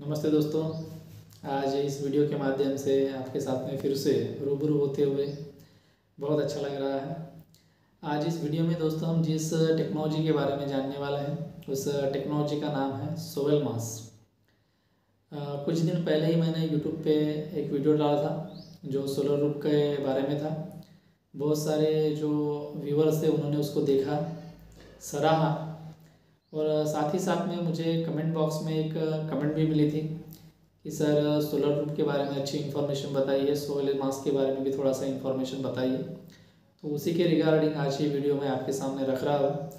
नमस्ते दोस्तों। आज इस वीडियो के माध्यम से आपके साथ में फिर से रूबरू होते हुए बहुत अच्छा लग रहा है। आज इस वीडियो में दोस्तों हम जिस टेक्नोलॉजी के बारे में जानने वाले हैं उस टेक्नोलॉजी का नाम है सोवेल मास। कुछ दिन पहले ही मैंने यूट्यूब पे एक वीडियो डाला था जो सोलर रूफ के बारे में था। बहुत सारे जो व्यूअर्स थे उन्होंने उसको देखा, सराहा और साथ ही साथ में मुझे कमेंट बॉक्स में एक कमेंट भी मिली थी कि सर सोलर रूफ के बारे में अच्छी इन्फॉर्मेशन बताइए, सोलर मास के बारे में भी थोड़ा सा इन्फॉर्मेशन बताइए। तो उसी के रिगार्डिंग आज ये वीडियो मैं आपके सामने रख रहा हूँ।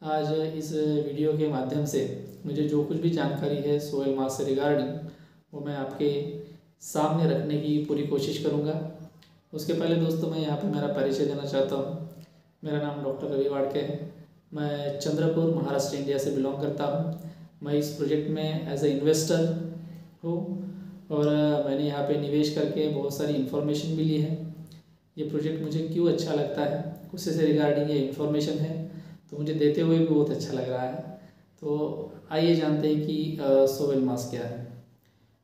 आज इस वीडियो के माध्यम से मुझे जो कुछ भी जानकारी है सोलर मास से रिगार्डिंग वो मैं आपके सामने रखने की पूरी कोशिश करूँगा। उसके पहले दोस्तों मैं यहाँ पर मेरा परिचय देना चाहता हूँ। मेरा नाम डॉक्टर रवि वाडके है। मैं चंद्रपुर महाराष्ट्र इंडिया से बिलोंग करता हूँ। मैं इस प्रोजेक्ट में एज ए इन्वेस्टर हूँ और मैंने यहाँ पे निवेश करके बहुत सारी इन्फॉर्मेशन भी ली है। ये प्रोजेक्ट मुझे क्यों अच्छा लगता है उसी से रिगार्डिंग ये इन्फॉर्मेशन है, तो मुझे देते हुए भी बहुत अच्छा लग रहा है। तो आइए जानते हैं कि सोवेल मास क्या है।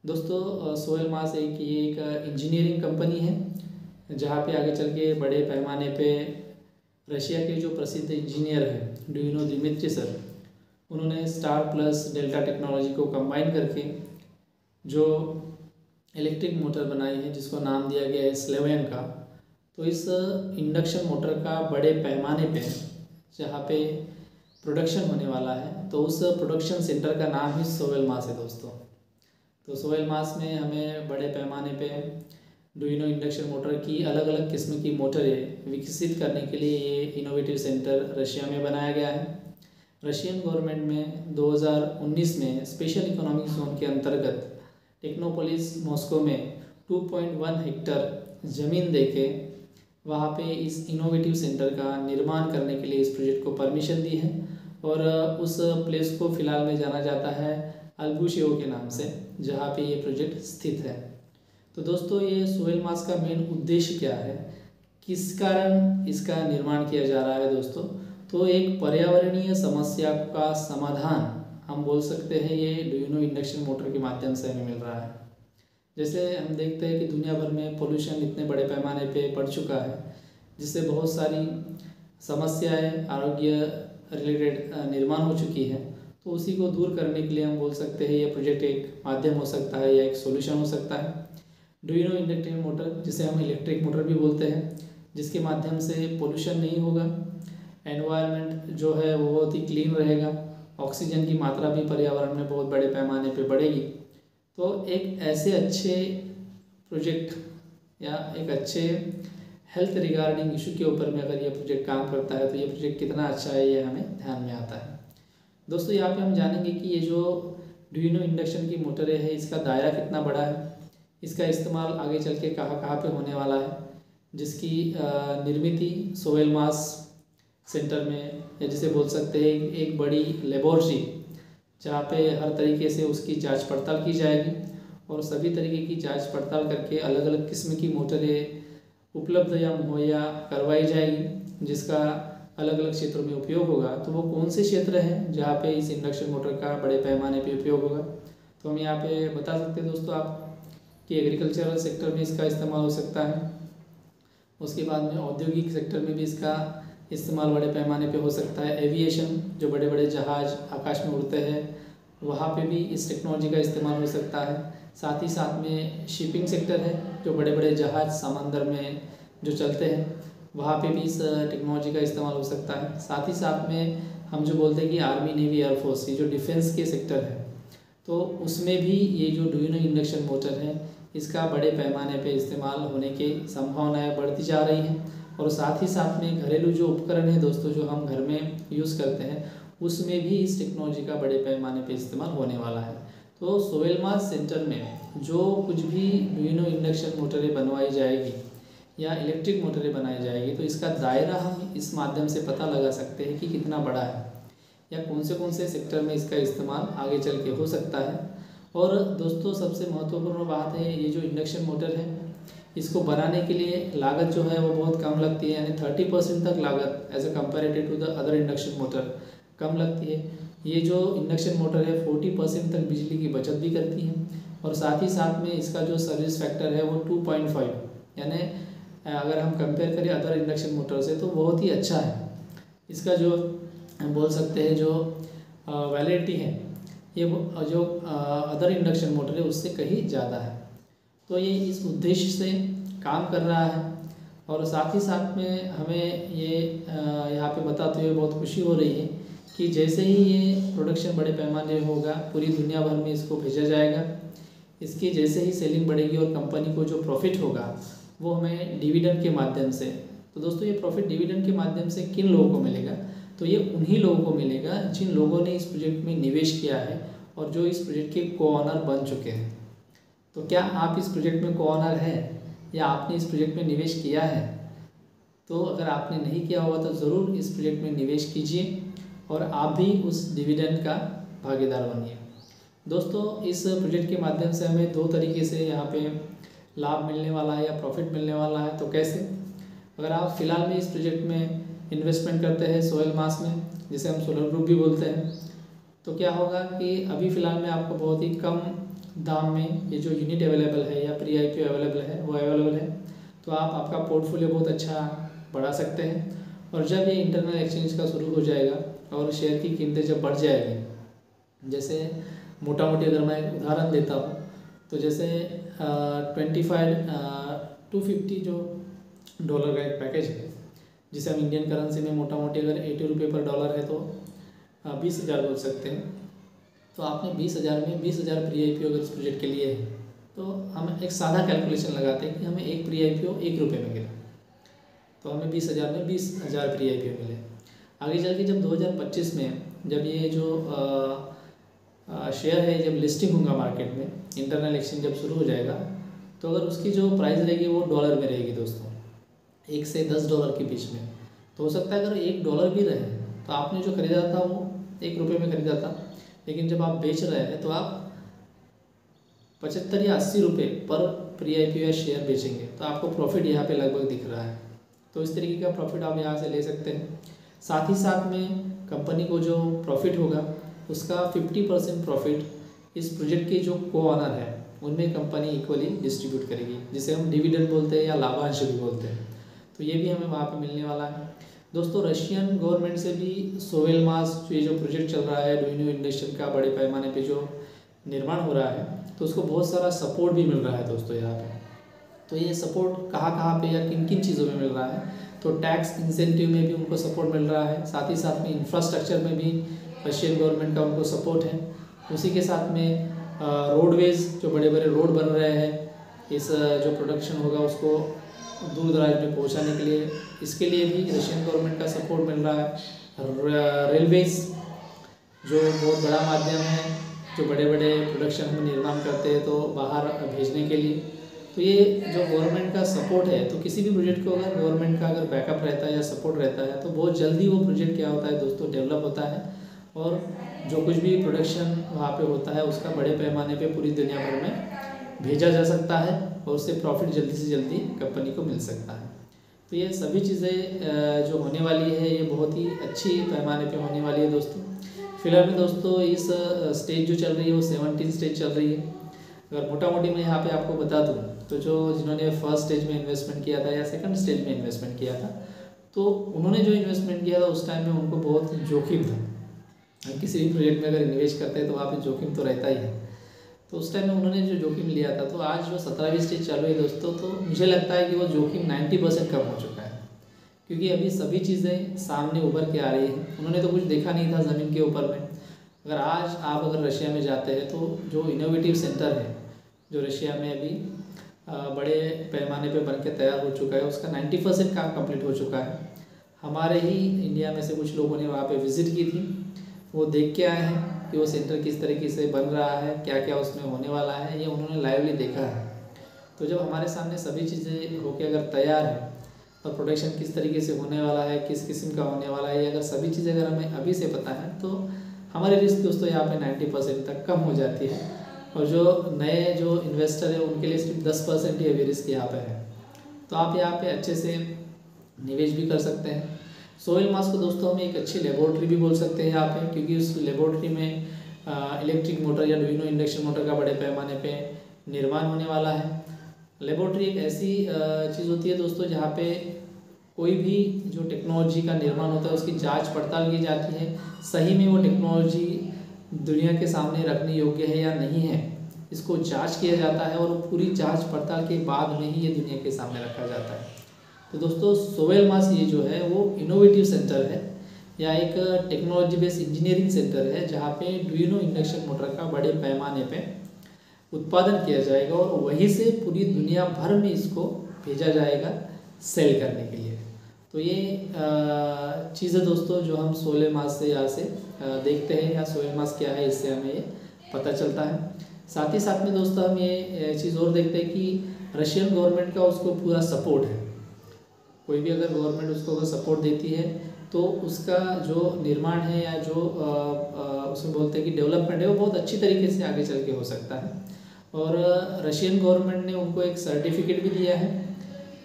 दोस्तों सोवेल मास ये एक इंजीनियरिंग कंपनी है जहाँ पे आगे चल के बड़े पैमाने पे रशिया के जो प्रसिद्ध इंजीनियर हैं, do you know Dimitri sir, उन्होंने स्टार प्लस डेल्टा टेक्नोलॉजी को कंबाइन करके जो इलेक्ट्रिक मोटर बनाई है जिसको नाम दिया गया है स्लेवियन का। तो इस इंडक्शन मोटर का बड़े पैमाने पे जहाँ पे प्रोडक्शन होने वाला है तो उस प्रोडक्शन सेंटर का नाम ही सोवेल मास है दोस्तों। तो सोवेल मास में हमें बड़े पैमाने पे do you no induction motor की अलग अलग किस्म की मोटरें विकसित करने के लिए ये इनोवेटिव सेंटर रशिया में बनाया गया है। रशियन गवर्नमेंट में 2019 में स्पेशल इकोनॉमिक जोन के अंतर्गत टेक्नोपोलिस मॉस्को में 2.1 हेक्टर ज़मीन देके वहाँ पे इस इनोवेटिव सेंटर का निर्माण करने के लिए इस प्रोजेक्ट को परमिशन दी है और उस प्लेस को फ़िलहाल में जाना जाता है अल्बुशियो के नाम से, जहाँ पे ये प्रोजेक्ट स्थित है। तो दोस्तों ये सोवेल मास का मेन उद्देश्य क्या है, किस कारण इसका निर्माण किया जा रहा है दोस्तों? तो एक पर्यावरणीय समस्या का समाधान हम बोल सकते हैं ये do you no induction motor के माध्यम से हमें मिल रहा है। जैसे हम देखते हैं कि दुनिया भर में पोल्यूशन इतने बड़े पैमाने पे बढ़ चुका है जिससे बहुत सारी समस्याएं आरोग्य रिलेटेड निर्माण हो चुकी है। तो उसी को दूर करने के लिए हम बोल सकते हैं ये प्रोजेक्ट एक माध्यम हो सकता है या एक सोल्यूशन हो सकता है। Do you no inductive motor जिसे हम इलेक्ट्रिक मोटर भी बोलते हैं, जिसके माध्यम से पोल्यूशन नहीं होगा, एनवायरनमेंट जो है वो बहुत ही क्लीन रहेगा, ऑक्सीजन की मात्रा भी पर्यावरण में बहुत बड़े पैमाने पे बढ़ेगी। तो एक ऐसे अच्छे प्रोजेक्ट या एक अच्छे हेल्थ रिगार्डिंग इशू के ऊपर में अगर ये प्रोजेक्ट काम करता है तो ये प्रोजेक्ट कितना अच्छा है ये हमें ध्यान में आता है। दोस्तों यहाँ पे हम जानेंगे कि ये जो डू यू नो इंडक्शन की मोटरें है इसका दायरा कितना बड़ा है, इसका इस्तेमाल आगे चल के कहाँ कहाँ पे होने वाला है, जिसकी निर्मित सोवेल मास सेंटर में या जिसे बोल सकते हैं एक बड़ी लेबोरेटरी जहाँ पे हर तरीके से उसकी जांच पड़ताल की जाएगी और सभी तरीके की जांच पड़ताल करके अलग अलग किस्म की मोटरें उपलब्ध या मुहैया करवाई जाएगी जिसका अलग अलग क्षेत्रों में उपयोग होगा। तो वो कौन से क्षेत्र हैं जहाँ पे इस इंडक्शन मोटर का बड़े पैमाने पे उपयोग होगा? तो हम यहाँ पे बता सकते हैं दोस्तों आप कि एग्रीकल्चरल सेक्टर में इसका इस्तेमाल हो सकता है। उसके बाद में औद्योगिक सेक्टर में भी इसका इस्तेमाल बड़े पैमाने पे हो सकता है। एविएशन जो बड़े बड़े जहाज आकाश में उड़ते हैं वहाँ पे भी इस टेक्नोलॉजी का इस्तेमाल हो सकता है। साथ ही साथ में शिपिंग सेक्टर है, जो बड़े बड़े जहाज समंदर में जो चलते हैं वहाँ पे भी इस टेक्नोलॉजी का इस्तेमाल हो सकता है। साथ ही साथ में हम जो बोलते हैं कि आर्मी नेवी एयरफोर्स ये जो डिफेंस के सेक्टर है तो उसमें भी ये जो do you no induction motor है इसका बड़े पैमाने पे इस्तेमाल होने की संभावनाएं बढ़ती जा रही हैं। और साथ ही साथ में घरेलू जो उपकरण है दोस्तों जो हम घर में यूज़ करते हैं उसमें भी इस टेक्नोलॉजी का बड़े पैमाने पे इस्तेमाल होने वाला है। तो सोवेल मास सेंटर में जो कुछ भी डू यू नो इंडक्शन मोटरें बनवाई जाएगी या इलेक्ट्रिक मोटरें बनाई जाएगी तो इसका दायरा हम इस माध्यम से पता लगा सकते हैं कि कितना बड़ा है या कौन से सेक्टर में इसका इस्तेमाल आगे चल के हो सकता है। और दोस्तों सबसे महत्वपूर्ण बात है ये जो इंडक्शन मोटर है इसको बनाने के लिए लागत जो है वो बहुत कम लगती है, यानी 30% तक लागत as a comparative to the other induction motor कम लगती है। ये जो इंडक्शन मोटर है 40% तक बिजली की बचत भी करती है, और साथ ही साथ में इसका जो सर्विस फैक्टर है वो 2.5, यानी अगर हम कंपेयर करें अदर इंडक्शन मोटर से तो बहुत ही अच्छा है। इसका जो हम बोल सकते हैं जो वैलिडिटी है ये जो अदर इंडक्शन मोटर है उससे कहीं ज़्यादा है। तो ये इस उद्देश्य से काम कर रहा है, और साथ ही साथ में हमें ये यहाँ पे बताते हुए बहुत खुशी हो रही है कि जैसे ही ये प्रोडक्शन बड़े पैमाने होगा पूरी दुनिया भर में इसको भेजा जाएगा, इसकी जैसे ही सेलिंग बढ़ेगी और कंपनी को जो प्रॉफिट होगा वो हमें डिविडेंड के माध्यम से, तो दोस्तों ये प्रॉफिट डिविडेंड के माध्यम से किन लोगों को मिलेगा, तो ये उन्हीं लोगों को मिलेगा जिन लोगों ने इस प्रोजेक्ट में निवेश किया है और जो इस प्रोजेक्ट के को-ऑनर बन चुके हैं। तो क्या आप इस प्रोजेक्ट में को-ऑनर हैं या आपने इस प्रोजेक्ट में निवेश किया है? तो अगर आपने नहीं किया होगा तो ज़रूर इस प्रोजेक्ट में निवेश कीजिए और आप भी उस डिविडेंड का भागीदार बनिए। दोस्तों इस प्रोजेक्ट के माध्यम से हमें दो तरीके से यहाँ पे लाभ मिलने वाला है या प्रॉफिट मिलने वाला है। तो कैसे? अगर आप फ़िलहाल में इस प्रोजेक्ट में इन्वेस्टमेंट करते हैं सोयल मास में, जिसे हम सोलर ग्रुप भी बोलते हैं, तो क्या होगा कि अभी फ़िलहाल में आपको बहुत ही कम दाम में ये जो यूनिट अवेलेबल है या प्री IPO अवेलेबल है वो अवेलेबल है, तो आप आपका पोर्टफोलियो बहुत अच्छा बढ़ा सकते हैं। और जब ये इंटरनल एक्सचेंज का शुरू हो जाएगा और शेयर की कीमतें जब बढ़ जाएगी, जैसे मोटा मोटी अगर मैं उदाहरण देता हूँ तो जैसे 250 जो डॉलर का एक पैकेज है, जिसे हम इंडियन करेंसी में मोटा मोटी अगर 80 रुपये पर डॉलर है तो 20,000 बोल सकते हैं। तो आपने 20,000 में 20,000 प्री IPO अगर इस प्रोजेक्ट के लिए है तो हम एक सादा कैलकुलेशन लगाते हैं कि हमें एक प्री IPO 1 रुपये में मिला, तो हमें 20,000 में 20,000 प्री IPO मिले। आगे चल के जब 2025 में जब ये जो शेयर है जब लिस्टिंग होगा मार्केट में, इंटरनल एक्सचेंज जब शुरू हो जाएगा, तो अगर उसकी जो प्राइस रहेगी वो डॉलर में रहेगी दोस्तों, 1 से 10 डॉलर के बीच में। तो हो सकता है अगर $1 भी रहे तो आपने जो ख़रीदा था वो 1 रुपये में ख़रीदा था, लेकिन जब आप बेच रहे हैं तो आप 75 या 80 रुपये पर प्री IPO या शेयर बेचेंगे, तो आपको प्रॉफिट यहाँ पे लगभग दिख रहा है। तो इस तरीके का प्रॉफिट आप यहाँ से ले सकते हैं। साथ ही साथ में कंपनी को जो प्रॉफिट होगा उसका 50% प्रॉफिट इस प्रोजेक्ट के जो को-ऑनर है उनमें कंपनी इक्वली डिस्ट्रीब्यूट करेगी, जिसे हम डिविडेंड बोलते हैं या लाभांश भी बोलते हैं। तो ये भी हमें वहाँ पे मिलने वाला है। दोस्तों रशियन गवर्नमेंट से भी सोवेल मास ये जो प्रोजेक्ट चल रहा है ड्यूनो इंडस्ट्री का बड़े पैमाने पे जो निर्माण हो रहा है, तो उसको बहुत सारा सपोर्ट भी मिल रहा है दोस्तों यहाँ पे। तो ये सपोर्ट कहाँ पे या किन किन चीज़ों में मिल रहा है? तो टैक्स इंसेंटिव में भी उनको सपोर्ट मिल रहा है, साथ ही साथ में इंफ्रास्ट्रक्चर में भी रशियन गवर्नमेंट का उनको सपोर्ट है। उसी के साथ में रोडवेज़ जो बड़े बड़े रोड बन रहे हैं, इस जो प्रोडक्शन होगा उसको दूर दराज में पहुंचाने के लिए, इसके लिए भी रशियन गवर्नमेंट का सपोर्ट मिल रहा है। रेलवेज़ जो बहुत बड़ा माध्यम है, जो बड़े बड़े प्रोडक्शन में निर्माण करते हैं तो बाहर भेजने के लिए, तो ये जो गवर्नमेंट का सपोर्ट है, तो किसी भी प्रोजेक्ट को अगर गवर्नमेंट का अगर बैकअप रहता है या सपोर्ट रहता है तो बहुत जल्दी वो प्रोजेक्ट क्या होता है दोस्तों डेवलप होता है, और जो कुछ भी प्रोडक्शन वहाँ पे होता है उसका बड़े पैमाने पे पूरी दुनिया भर में भेजा जा सकता है और उससे प्रॉफिट जल्दी से जल्दी कंपनी को मिल सकता है। तो ये सभी चीज़ें जो होने वाली है ये बहुत ही अच्छी पैमाने पे होने वाली है दोस्तों। फिलहाल में दोस्तों इस स्टेज जो चल रही है वो 17 स्टेज चल रही है। अगर मोटा मोटी मैं यहाँ पे आपको बता दूँ तो जो जिन्होंने फर्स्ट स्टेज में इन्वेस्टमेंट किया था या सेकंड स्टेज में इन्वेस्टमेंट किया था, तो उन्होंने जो इन्वेस्टमेंट किया था उस टाइम में उनको बहुत जोखिम था। किसी भी प्रोजेक्ट में अगर इन्वेस्ट करते हैं तो वहाँ पे जोखिम तो रहता ही है, तो उस टाइम में उन्होंने जो जोखिम लिया था, तो आज जो 17वीं स्टेज चालू है दोस्तों, तो मुझे लगता है कि वो जोखिम 90% कम हो चुका है, क्योंकि अभी सभी चीज़ें सामने उभर के आ रही हैं। उन्होंने तो कुछ देखा नहीं था ज़मीन के ऊपर में। अगर आज आप अगर रशिया में जाते हैं तो जो इनोवेटिव सेंटर है जो रशिया में अभी बड़े पैमाने पे बन के तैयार हो चुका है, उसका 90% काम कंप्लीट हो चुका है। हमारे ही इंडिया में से कुछ लोगों ने वहाँ पे विज़िट की थी, वो देख के आए हैं कि वो सेंटर किस तरीके से बन रहा है, क्या क्या उसमें होने वाला है, ये उन्होंने लाइवली देखा है। तो जब हमारे सामने सभी चीज़ें होके अगर तैयार है और प्रोडक्शन किस तरीके से होने वाला है, किस किस्म का होने वाला है, अगर सभी चीज़ें अगर हमें अभी से पता है तो हमारी रिस्क दोस्तों यहाँ पे 90% तक कम हो जाती है, और जो नए जो इन्वेस्टर है उनके लिए सिर्फ 10% ही अभी रिस्क यहाँ पे है। तो आप यहाँ पे अच्छे से निवेश भी कर सकते हैं। सोइल मास को दोस्तों हम एक अच्छी लेबोरेटरी भी बोल सकते हैं यहाँ पे, क्योंकि उस लेबोरेटरी में इलेक्ट्रिक मोटर या ड्यूनो इंडक्शन मोटर का बड़े पैमाने पे निर्माण होने वाला है। लेबोरेटरी एक ऐसी चीज़ होती है दोस्तों जहाँ पे कोई भी जो टेक्नोलॉजी का निर्माण होता है उसकी जांच पड़ताल की जाती है, सही में वो टेक्नोलॉजी दुनिया के सामने रखने योग्य है या नहीं है, इसको जांच किया जाता है और पूरी जांच पड़ताल के बाद में ही ये दुनिया के सामने रखा जाता है। तो दोस्तों सोवेल मास ये जो है वो इनोवेटिव सेंटर है या एक टेक्नोलॉजी बेस्ड इंजीनियरिंग सेंटर है, जहाँ पे ड्यूनो इंडक्शन मोटर का बड़े पैमाने पे उत्पादन किया जाएगा और वहीं से पूरी दुनिया भर में इसको भेजा जाएगा सेल करने के लिए। तो ये चीज़ें दोस्तों जो हम सोवेल मास से यहाँ से देखते हैं, या सोवेल मास क्या है इससे हमें ये पता चलता है। साथ ही साथ में दोस्तों हम ये चीज़ और देखते हैं कि रशियन गवर्नमेंट का उसको पूरा सपोर्ट है। कोई भी अगर गवर्नमेंट उसको अगर सपोर्ट देती है तो उसका जो निर्माण है या जो उसमें बोलते हैं कि डेवलपमेंट है वो बहुत अच्छी तरीके से आगे चल के हो सकता है। और रशियन गवर्नमेंट ने उनको एक सर्टिफिकेट भी दिया है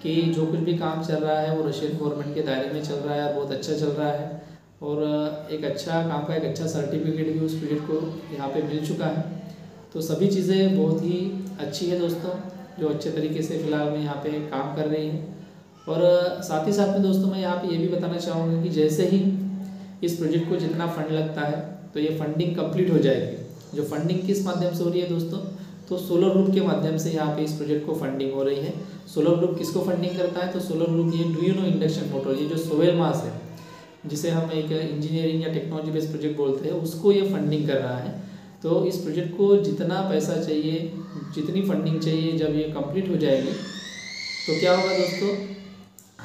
कि जो कुछ भी काम चल रहा है वो रशियन गवर्नमेंट के दायरे में चल रहा है, बहुत अच्छा चल रहा है, और एक अच्छा काम का एक अच्छा सर्टिफिकेट भी उस प्रोजेक्ट को यहाँ पे मिल चुका है। तो सभी चीज़ें बहुत ही अच्छी है दोस्तों, जो अच्छे तरीके से फ़िलहाल में यहाँ पे काम कर रही हैं। और साथ ही साथ में दोस्तों मैं यहाँ पे ये भी बताना चाहूँगा कि जैसे ही इस प्रोजेक्ट को जितना फंड लगता है तो ये फंडिंग कंप्लीट हो जाएगी। जो फंडिंग किस माध्यम से हो रही है दोस्तों, तो सोलर ग्रुप के माध्यम से यहाँ पे इस प्रोजेक्ट को फंडिंग हो रही है। सोलर ग्रुप किसको फंडिंग करता है, तो सोलर ग्रुप ये ड्यूनो इंडक्शन मोटर, ये जो सोवेल मास है जिसे हम एक इंजीनियरिंग या टेक्नोलॉजी बेस्ड प्रोजेक्ट बोलते हैं, उसको ये फंडिंग कर रहा है। तो इस प्रोजेक्ट को जितना पैसा चाहिए, जितनी फंडिंग चाहिए, जब ये कंप्लीट हो जाएगी तो क्या होगा दोस्तों,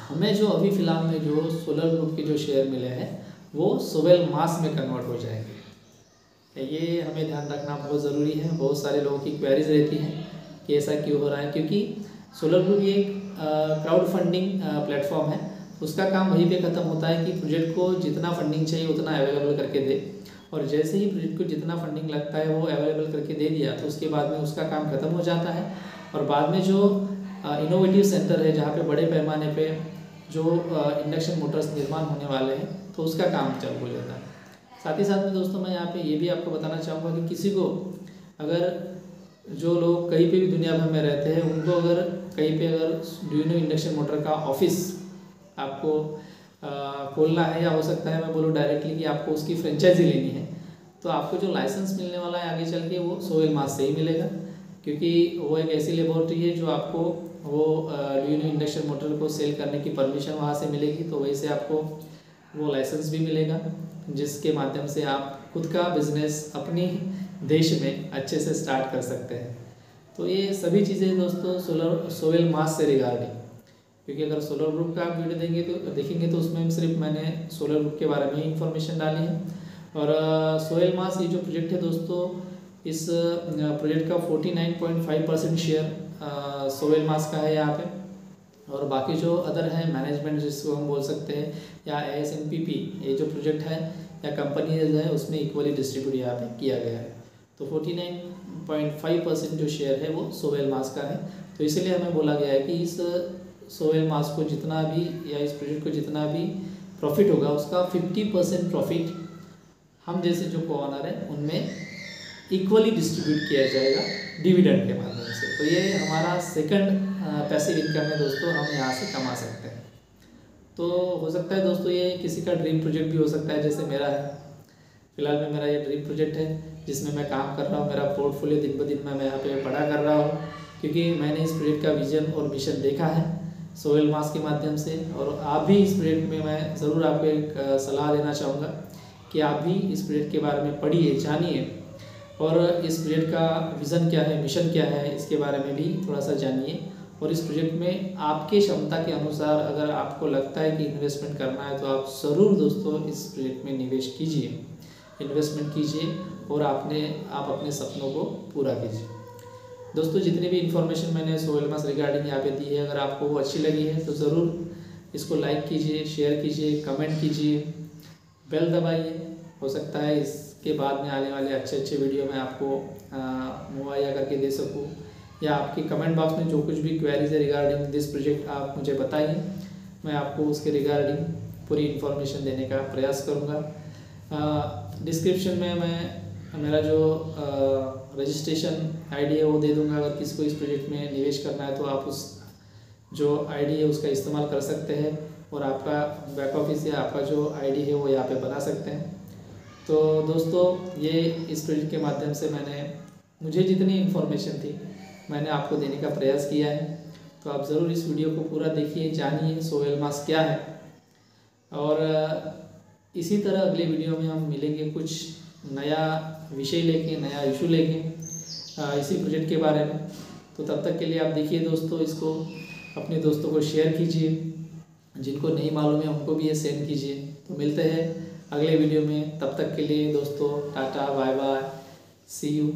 हमें जो अभी फ़िलहाल में जो सोलर ग्रुप के जो शेयर मिले हैं वो सोवेल मास में कन्वर्ट हो जाएंगे। ये हमें ध्यान रखना बहुत ज़रूरी है। बहुत सारे लोगों की क्वेरीज रहती हैं कि ऐसा क्यों हो रहा है, क्योंकि सोलर ग्रुप ये एक क्राउड फंडिंग प्लेटफॉर्म है। उसका काम वहीं पे ख़त्म होता है कि प्रोजेक्ट को जितना फंडिंग चाहिए उतना अवेलेबल करके दे, और जैसे ही प्रोजेक्ट को जितना फंडिंग लगता है वो अवेलेबल करके दे दिया तो उसके बाद में उसका काम ख़त्म हो जाता है। और बाद में जो इनोवेटिव सेंटर है जहाँ पे बड़े पैमाने पे जो इंडक्शन मोटर्स निर्माण होने वाले हैं तो उसका काम चालू हो जाता है। साथ ही साथ में दोस्तों मैं यहाँ पे ये भी आपको बताना चाहूँगा कि किसी को अगर, जो लोग कहीं पे भी दुनिया भर में रहते हैं, उनको अगर कहीं पे अगर ड्यूनो इंडक्शन मोटर का ऑफिस आपको खोलना है, या हो सकता है मैं बोलूँ डायरेक्टली कि आपको उसकी फ्रेंचाइजी लेनी है, तो आपको जो लाइसेंस मिलने वाला है आगे चल के वो सोवेल मास से ही मिलेगा, क्योंकि वो एक ऐसी लेबोरेटरी है जो आपको वो ड्यूनो इंडक्शन मोटर को सेल करने की परमिशन वहाँ से मिलेगी। तो वहीं से आपको वो लाइसेंस भी मिलेगा, जिसके माध्यम से आप खुद का बिजनेस अपनी देश में अच्छे से स्टार्ट कर सकते हैं। तो ये सभी चीज़ें दोस्तों सोवेल मास से रिगार्डिंग, क्योंकि अगर सोलर ग्रुप का आप वीडियो देखेंगे तो उसमें सिर्फ मैंने सोलर ग्रुप के बारे में इंफॉर्मेशन डाली है। और सोवेल मास ये जो प्रोजेक्ट है दोस्तों, इस प्रोजेक्ट का 49.5% शेयर सोवेल मास का है यहाँ पे, और बाकी जो अदर है मैनेजमेंट जिसको हम बोल सकते हैं, या ASMPP ये जो प्रोजेक्ट है या कंपनीज है उसमें इक्वली डिस्ट्रीब्यूट यहाँ पे किया गया है। तो 49.5% जो शेयर है वो सोवेल मास का है। तो इसलिए हमें बोला गया है कि इस सोवेल मास को जितना भी, या इस प्रोजेक्ट को जितना भी प्रॉफिट होगा उसका 50% प्रॉफिट हम जैसे जो को ऑनर है उनमें इक्वली डिस्ट्रीब्यूट किया जाएगा डिविडेंड के माध्यम से। तो ये हमारा सेकंड पैसिव इनकम है दोस्तों, हम यहाँ से कमा सकते हैं। तो हो सकता है दोस्तों ये किसी का ड्रीम प्रोजेक्ट भी हो सकता है, जैसे मेरा है। फिलहाल में मेरा ये ड्रीम प्रोजेक्ट है जिसमें मैं काम कर रहा हूँ। मेरा पोर्टफोलियो दिन ब दिन मैं यहाँ पे बड़ा कर रहा हूँ, क्योंकि मैंने इस प्रोजेक्ट का विजन और मिशन देखा है सोवेल मास के माध्यम से। और आप भी इस प्रोजेक्ट में, मैं ज़रूर आपको एक सलाह देना चाहूँगा कि आप भी इस प्रोजेक्ट के बारे में पढ़िए, जानिए, और इस प्रोजेक्ट का विज़न क्या है, मिशन क्या है, इसके बारे में भी थोड़ा सा जानिए। और इस प्रोजेक्ट में आपके क्षमता के अनुसार अगर आपको लगता है कि इन्वेस्टमेंट करना है तो आप ज़रूर दोस्तों इस प्रोजेक्ट में निवेश कीजिए, इन्वेस्टमेंट कीजिए, और आप अपने सपनों को पूरा कीजिए। दोस्तों जितनी भी इन्फॉर्मेशन मैंने सोवेल मास रिगार्डिंग यहाँ पे दी है, अगर आपको वो अच्छी लगी है तो ज़रूर इसको लाइक कीजिए, शेयर कीजिए, कमेंट कीजिए, बेल दबाइए। हो सकता है इसके बाद में आने वाले अच्छे वीडियो में आपको मुहैया करके दे सकूँ, या आपके कमेंट बॉक्स में जो कुछ भी क्वेरीज है रिगार्डिंग दिस प्रोजेक्ट आप मुझे बताइए, मैं आपको उसके रिगार्डिंग पूरी इन्फॉर्मेशन देने का प्रयास करूँगा। डिस्क्रिप्शन में मैं मेरा जो रजिस्ट्रेशन आईडी है वो दे दूँगा। अगर किसी को इस प्रोजेक्ट में निवेश करना है तो आप उस जो आईडी है उसका इस्तेमाल कर सकते हैं और आपका बैक ऑफिस या आपका जो आईडी है वो यहाँ पे बना सकते हैं। तो दोस्तों, ये इस प्रोजेक्ट के माध्यम से मुझे जितनी इन्फॉर्मेशन थी मैंने आपको देने का प्रयास किया है। तो आप ज़रूर इस वीडियो को पूरा देखिए, जानिए सोहेल मास क्या है। और इसी तरह अगले वीडियो में हम मिलेंगे कुछ नया विषय लेके, नया इशू लेके इसी प्रोजेक्ट के बारे में। तो तब तक के लिए आप देखिए दोस्तों, इसको अपने दोस्तों को शेयर कीजिए, जिनको नहीं मालूम है उनको भी ये सेंड कीजिए। तो मिलते हैं अगले वीडियो में, तब तक के लिए दोस्तों tata bye bye, see you.